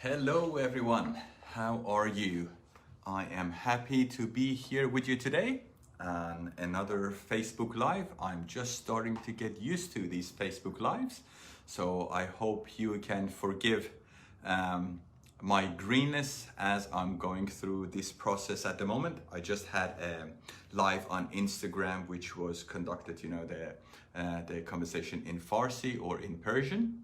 Hello everyone, how are you? I am happy to be here with you today on another Facebook Live. I'm just starting to get used to these Facebook Lives, so I hope you can forgive my greenness as I'm going through this process at the moment. I just had a live on Instagram which was conducted, the conversation in Farsi or in Persian.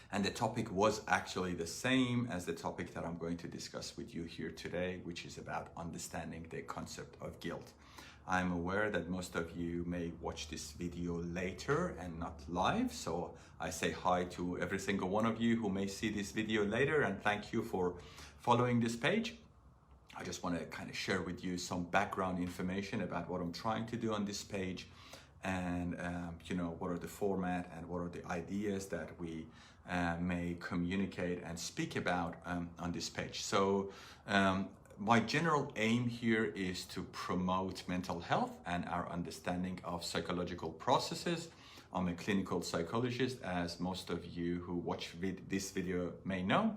And the topic was actually the same as the topic that I'm going to discuss with you here today, which is about understanding the concept of guilt. I'm aware that most of you may watch this video later and not live, so I say hi to every single one of you who may see this video later, and thank you for following this page. I just want to kind of share with you some background information about what I'm trying to do on this page, and what are the format and what are the ideas that we may communicate and speak about on this page. So my general aim here is to promote mental health and our understanding of psychological processes. I'm a clinical psychologist, as most of you who watch this video may know,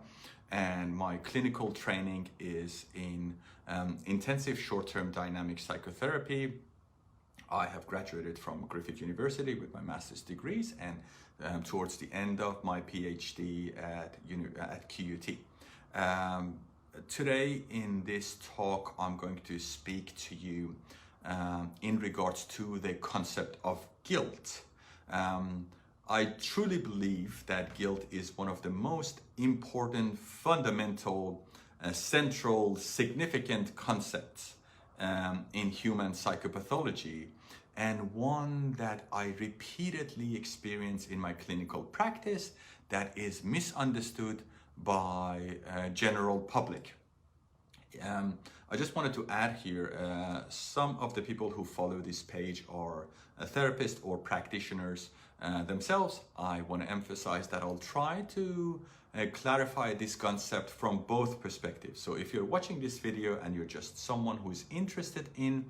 and my clinical training is in intensive short-term dynamic psychotherapy. I have graduated from Griffith University with my master's degrees, and towards the end of my PhD at QUT. Today in this talk, I'm going to speak to you in regards to the concept of guilt. I truly believe that guilt is one of the most important, fundamental, central, significant concepts in human psychopathology, and one that I repeatedly experience in my clinical practice that is misunderstood by general public. I just wanted to add here, some of the people who follow this page are therapists or practitioners themselves. I want to emphasize that I'll try to clarify this concept from both perspectives. So if you're watching this video and you're just someone who is interested in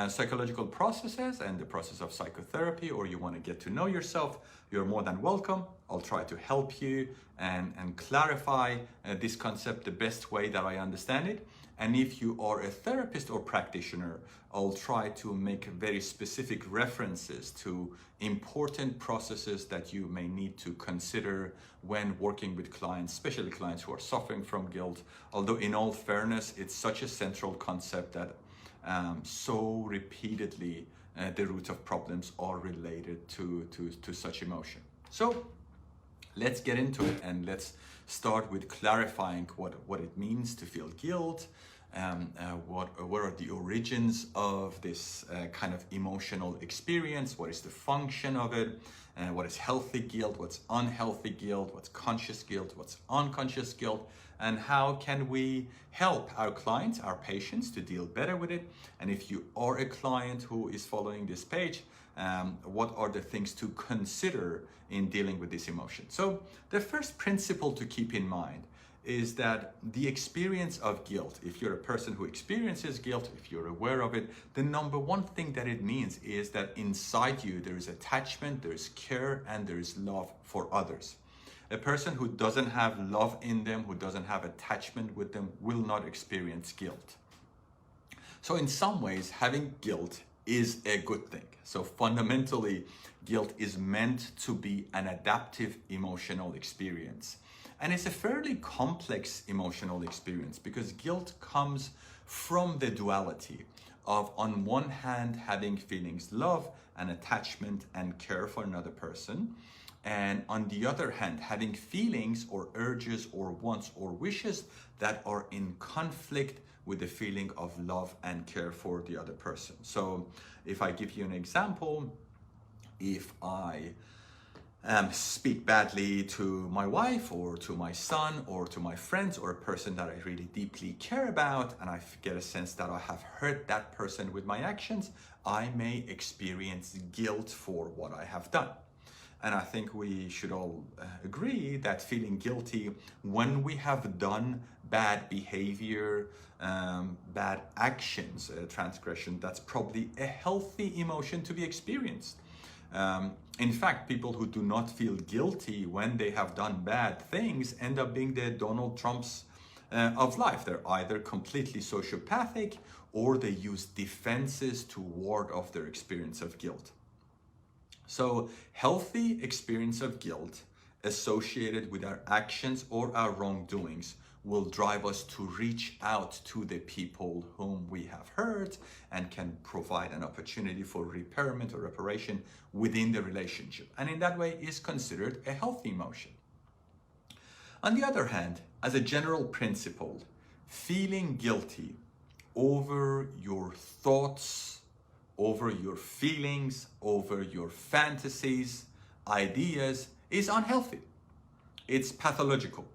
psychological processes and the process of psychotherapy, or you want to get to know yourself, you're more than welcome. I'll try to help you and clarify this concept the best way that I understand it. And if you are a therapist or practitioner, I'll try to make very specific references to important processes that you may need to consider when working with clients, especially clients who are suffering from guilt. Although in all fairness, it's such a central concept that so repeatedly the root of problems are related to such emotion. So let's get into it, and let's start with clarifying what it means to feel guilt, what are the origins of this kind of emotional experience, what is the function of it, what is healthy guilt, what's unhealthy guilt, what's conscious guilt, what's unconscious guilt, and how can we help our clients, our patients, to deal better with it. And if you are a client who is following this page, what are the things to consider in dealing with this emotion? So the first principle to keep in mind is that the experience of guilt, if you're a person who experiences guilt, if you're aware of it, the number one thing that it means is that inside you there is attachment, there is care, and there is love for others. A person who doesn't have love in them, who doesn't have attachment with them, will not experience guilt. So in some ways, having guilt is a good thing. So fundamentally, guilt is meant to be an adaptive emotional experience. And it's a fairly complex emotional experience because guilt comes from the duality of, on one hand, having feelings, love and attachment and care for another person, and on the other hand, having feelings or urges or wants or wishes that are in conflict with the feeling of love and care for the other person. So if I give you an example, if I speak badly to my wife or to my son or to my friends or a person that I really deeply care about, and I get a sense that I have hurt that person with my actions, I may experience guilt for what I have done. And I think we should all agree that feeling guilty when we have done bad behavior, bad actions, transgression, that's probably a healthy emotion to be experienced. In fact, people who do not feel guilty when they have done bad things end up being the Donald Trumps of life. They're either completely sociopathic or they use defenses to ward off their experience of guilt. So healthy experience of guilt associated with our actions or our wrongdoings will drive us to reach out to the people whom we have hurt and can provide an opportunity for repairment or reparation within the relationship. And in that way is considered a healthy emotion. On the other hand, as a general principle, feeling guilty over your thoughts, over your feelings, over your fantasies, ideas is unhealthy. It's pathological.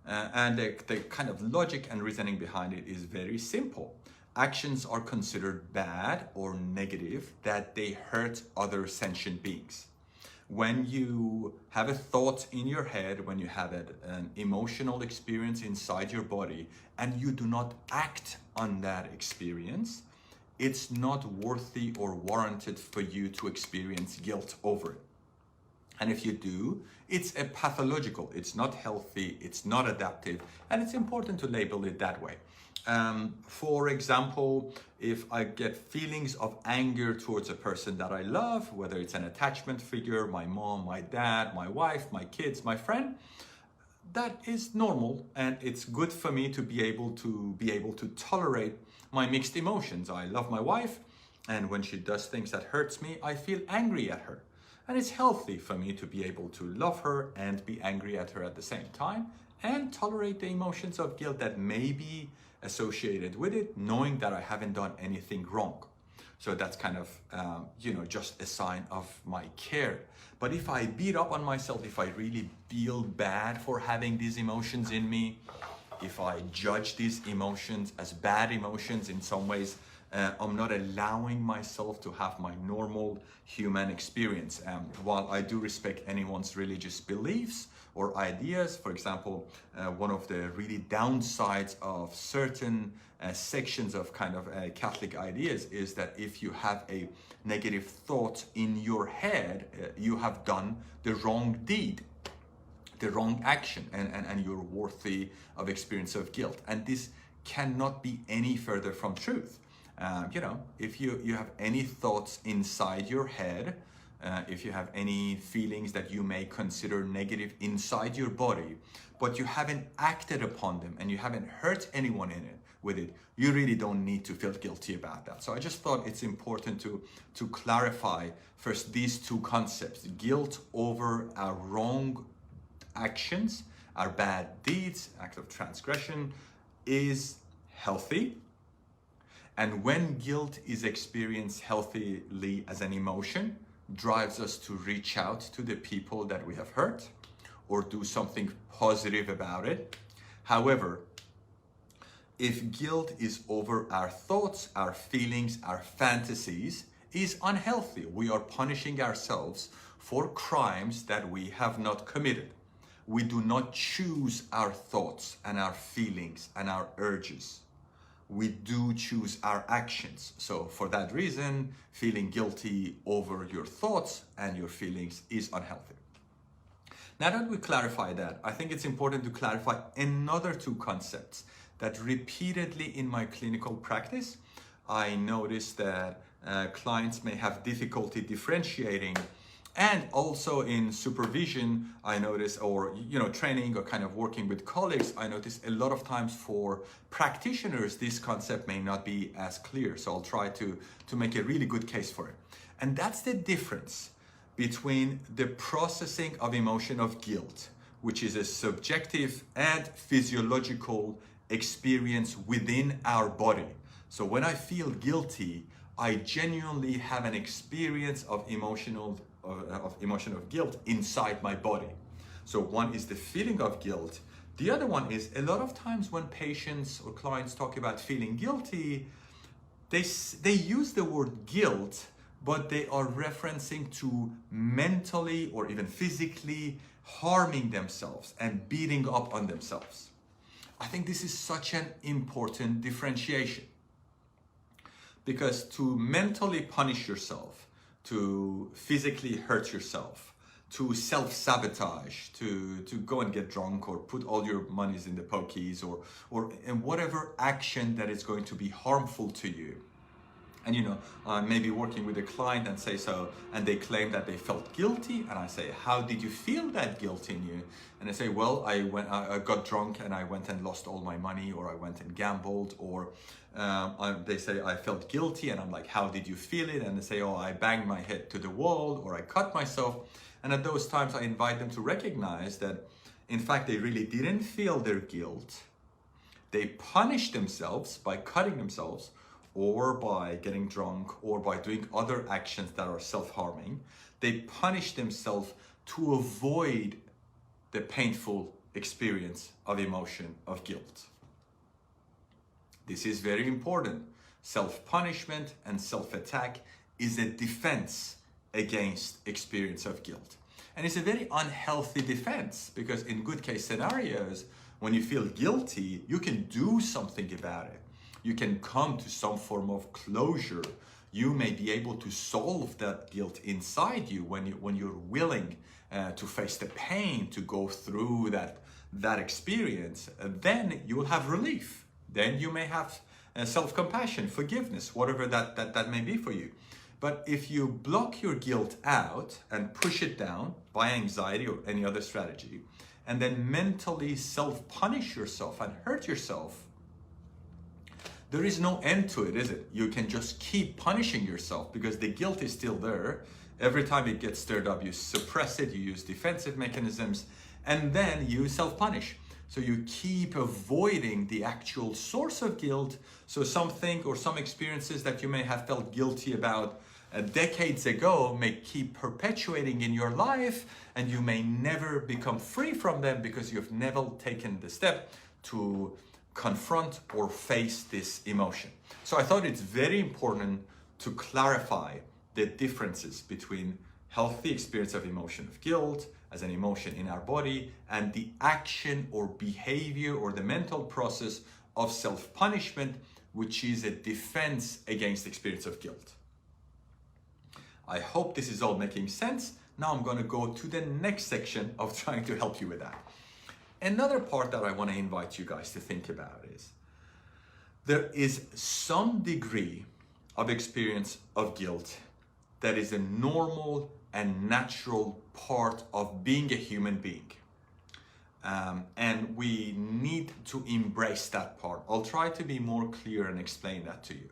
And the kind of logic and reasoning behind it is very simple. Actions are considered bad or negative that they hurt other sentient beings. When you have a thought in your head, when you have an emotional experience inside your body, and you do not act on that experience, it's not worthy or warranted for you to experience guilt over it. And if you do, it's a pathological, it's not healthy, it's not adaptive, and it's important to label it that way. For example, if I get feelings of anger towards a person that I love, whether it's an attachment figure, my mom, my dad, my wife, my kids, my friend, that is normal, and it's good for me to be able to tolerate my mixed emotions. I love my wife, and when she does things that hurts me, I feel angry at her. And it's healthy for me to be able to love her and be angry at her at the same time and tolerate the emotions of guilt that may be associated with it, knowing that I haven't done anything wrong. So that's kind of, just a sign of my care. But if I beat up on myself, if I really feel bad for having these emotions in me, if I judge these emotions as bad emotions in some ways, I'm not allowing myself to have my normal human experience. While I do respect anyone's religious beliefs or ideas, for example, one of the really downsides of certain sections of kind of Catholic ideas is that if you have a negative thought in your head, you have done the wrong deed, the wrong action, and you're worthy of experience of guilt. And this cannot be any further from truth. If you have any thoughts inside your head, if you have any feelings that you may consider negative inside your body, but you haven't acted upon them and you haven't hurt anyone with it, you really don't need to feel guilty about that. So I just thought it's important to clarify first these two concepts: guilt over our wrong actions, our bad deeds, act of transgression, is healthy. And when guilt is experienced healthily as an emotion, drives us to reach out to the people that we have hurt or do something positive about it. However, if guilt is over our thoughts, our feelings, our fantasies, is unhealthy. We are punishing ourselves for crimes that we have not committed. We do not choose our thoughts and our feelings and our urges. We do choose our actions. So for that reason, feeling guilty over your thoughts and your feelings is unhealthy. Now that we clarify that, I think it's important to clarify another two concepts that repeatedly in my clinical practice, I notice that clients may have difficulty differentiating. And also in supervision, I notice, or training or kind of working with colleagues, I notice a lot of times for practitioners, this concept may not be as clear. So I'll try to make a really good case for it. And that's the difference between the processing of emotion of guilt, which is a subjective and physiological experience within our body. So when I feel guilty, I genuinely have an experience of emotion of guilt inside my body. So one is the feeling of guilt. The other one is a lot of times when patients or clients talk about feeling guilty, they use the word guilt, but they are referencing to mentally or even physically harming themselves and beating up on themselves. I think this is such an important differentiation, because to mentally punish yourself, to physically hurt yourself, to self-sabotage, to go and get drunk or put all your monies in the pokies or in whatever action that is going to be harmful to you. And maybe working with a client and say so, and they claim that they felt guilty, and I say, how did you feel that guilt in you? And they say, well, I got drunk and I went and lost all my money, or I went and gambled, or they say I felt guilty, and I'm like, how did you feel it? And they say, oh, I banged my head to the wall, or I cut myself. And at those times I invite them to recognize that in fact they really didn't feel their guilt. They punished themselves by cutting themselves, or by getting drunk, or by doing other actions that are self-harming. They punish themselves to avoid the painful experience of emotion of guilt. This is very important. Self-punishment and self-attack is a defense against experience of guilt. And it's a very unhealthy defense, because in good case scenarios, when you feel guilty, you can do something about it. You can come to some form of closure. You may be able to solve that guilt inside you when you're willing to face the pain, to go through that experience. Then you will have relief. Then you may have self-compassion, forgiveness, whatever that may be for you. But if you block your guilt out and push it down by anxiety or any other strategy, and then mentally self-punish yourself and hurt yourself, there is no end to it, is it? You can just keep punishing yourself because the guilt is still there. Every time it gets stirred up, you suppress it, you use defensive mechanisms, and then you self-punish. So you keep avoiding the actual source of guilt. So something or some experiences that you may have felt guilty about decades ago may keep perpetuating in your life, and you may never become free from them because you've never taken the step to confront or face this emotion. So I thought it's very important to clarify the differences between healthy experience of emotion of guilt as an emotion in our body and the action or behavior or the mental process of self-punishment, which is a defense against experience of guilt. I hope this is all making sense. Now I'm going to go to the next section of trying to help you with that. Another part that I want to invite you guys to think about is there is some degree of experience of guilt that is a normal and natural part of being a human being. And we need to embrace that part. I'll try to be more clear and explain that to you.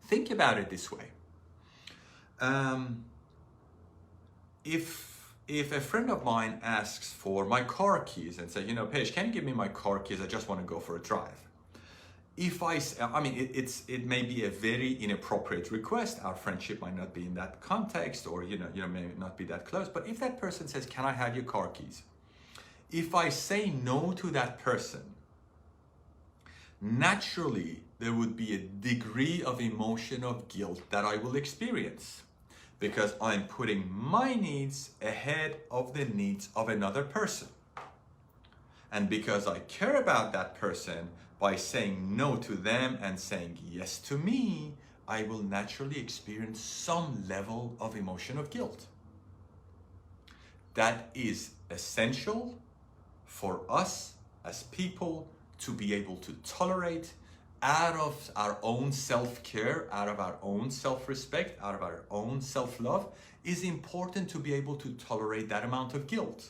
Think about it this way. If a friend of mine asks for my car keys and say, Pej, can you give me my car keys? I just want to go for a drive. It may be a very inappropriate request. Our friendship might not be in that context, or may not be that close. But if that person says, can I have your car keys? If I say no to that person, naturally there would be a degree of emotion of guilt that I will experience, because I'm putting my needs ahead of the needs of another person. And because I care about that person, by saying no to them and saying yes to me, I will naturally experience some level of emotion of guilt. That is essential for us as people to be able to tolerate, out of our own self-care, out of our own self-respect, out of our own self-love. Is important to be able to tolerate that amount of guilt.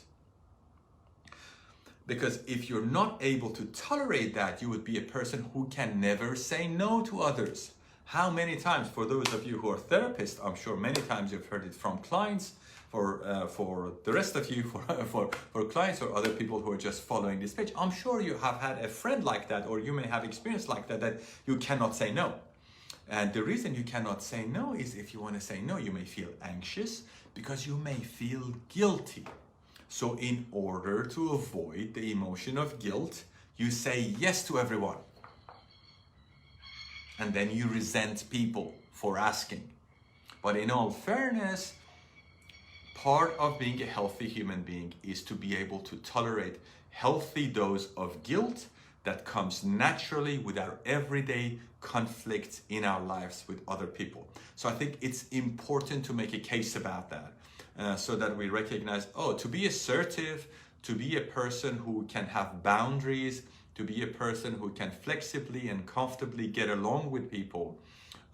Because if you're not able to tolerate that, you would be a person who can never say no to others. How many times, for those of you who are therapists, I'm sure many times you've heard it from clients, for the rest of you, for clients or other people who are just following this page, I'm sure you have had a friend like that, or you may have experience like that you cannot say no. And the reason you cannot say no is if you want to say no, you may feel anxious because you may feel guilty. So in order to avoid the emotion of guilt, you say yes to everyone. And then you resent people for asking. But in all fairness, part of being a healthy human being is to be able to tolerate healthy dose of guilt that comes naturally with our everyday conflicts in our lives with other people. So I think it's important to make a case about that, so that we recognize, oh, to be assertive, to be a person who can have boundaries, to be a person who can flexibly and comfortably get along with people,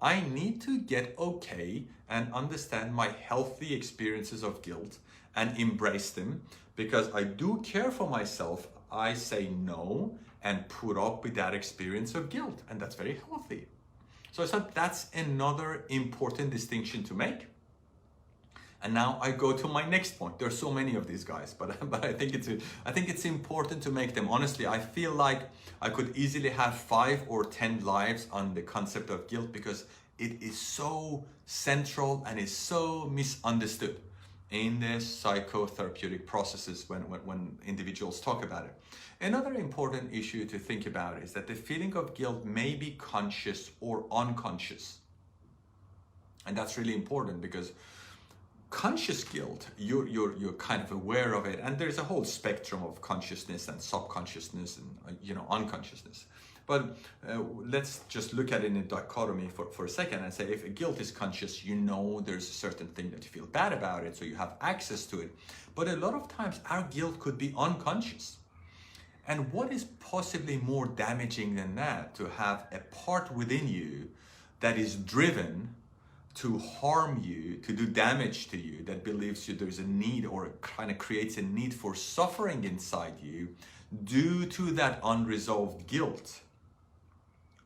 I need to get okay and understand my healthy experiences of guilt and embrace them, because I do care for myself. I say no and put up with that experience of guilt, and that's very healthy. So that's another important distinction to make. And now I go to my next point. There's so many of these guys, but I think it's important to make them. Honestly, I feel like I could easily have 5 or 10 lives on the concept of guilt, because it is so central and is so misunderstood in the psychotherapeutic processes when individuals talk about it. Another important issue to think about is that the feeling of guilt may be conscious or unconscious. And that's really important, because conscious guilt, you're kind of aware of it, and there's a whole spectrum of consciousness and subconsciousness and unconsciousness. But let's just look at it in a dichotomy for a second and say, if a guilt is conscious, there's a certain thing that you feel bad about it, so you have access to it. But a lot of times our guilt could be unconscious. And what is possibly more damaging than that, to have a part within you that is driven to harm you, to do damage to you, that believes there's a need, or kind of creates a need for suffering inside you due to that unresolved guilt.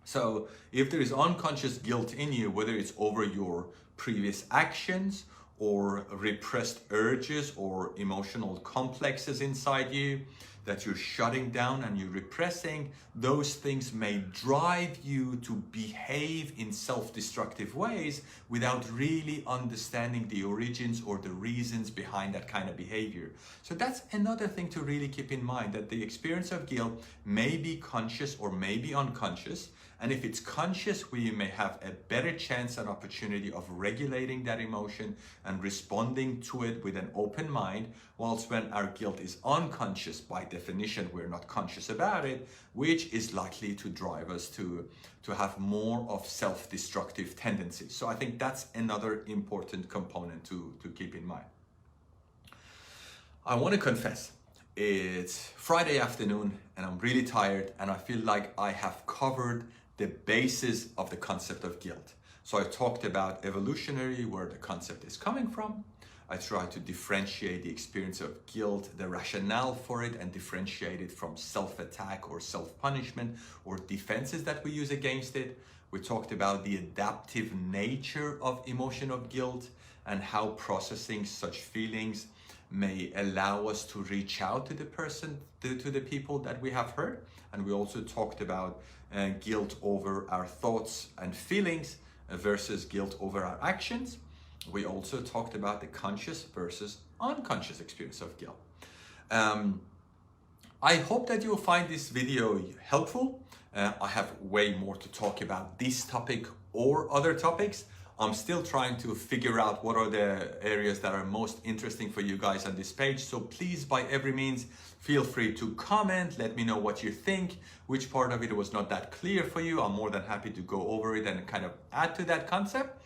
So if there is unconscious guilt in you, whether it's over your previous actions or repressed urges or emotional complexes inside you that you're shutting down and you're repressing, those things may drive you to behave in self-destructive ways without really understanding the origins or the reasons behind that kind of behavior. So that's another thing to really keep in mind, that the experience of guilt may be conscious or may be unconscious. And if it's conscious, we may have a better chance and opportunity of regulating that emotion and responding to it with an open mind, whilst when our guilt is unconscious, by definition, we're not conscious about it, which is likely to drive us to have more of self-destructive tendencies. So I think that's another important component to keep in mind. I want to confess, it's Friday afternoon and I'm really tired, and I feel like I have covered the basis of the concept of guilt. So I talked about evolutionary, where the concept is coming from. I tried to differentiate the experience of guilt, the rationale for it, and differentiate it from self-attack or self-punishment or defenses that we use against it. We talked about the adaptive nature of emotion of guilt and how processing such feelings may allow us to reach out to the person, to the people that we have hurt. And we also talked about guilt over our thoughts and feelings versus guilt over our actions. We also talked about the conscious versus unconscious experience of guilt. I hope that you'll find this video helpful. I have way more to talk about this topic or other topics. I'm still trying to figure out what are the areas that are most interesting for you guys on this page. So please, by every means, feel free to comment. Let me know what you think, which part of it was not that clear for you. I'm more than happy to go over it and kind of add to that concept.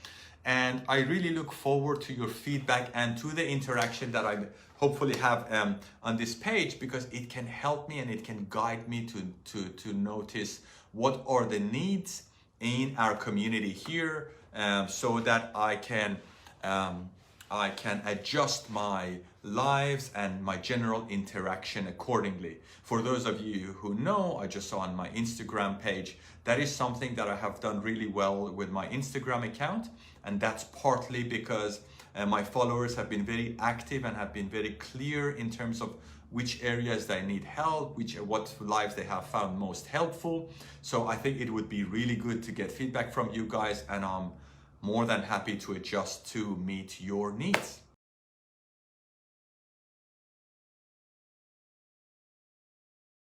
And I really look forward to your feedback and to the interaction that I hopefully have on this page, because it can help me and it can guide me to notice what are the needs in our community here, so that I can adjust my lives and my general interaction accordingly. For those of you who know, I just saw on my Instagram page, that is something that I have done really well with my Instagram account. And that's partly because my followers have been very active and have been very clear in terms of which areas they need help, what lives they have found most helpful. So I think it would be really good to get feedback from you guys, and I'm more than happy to adjust to meet your needs.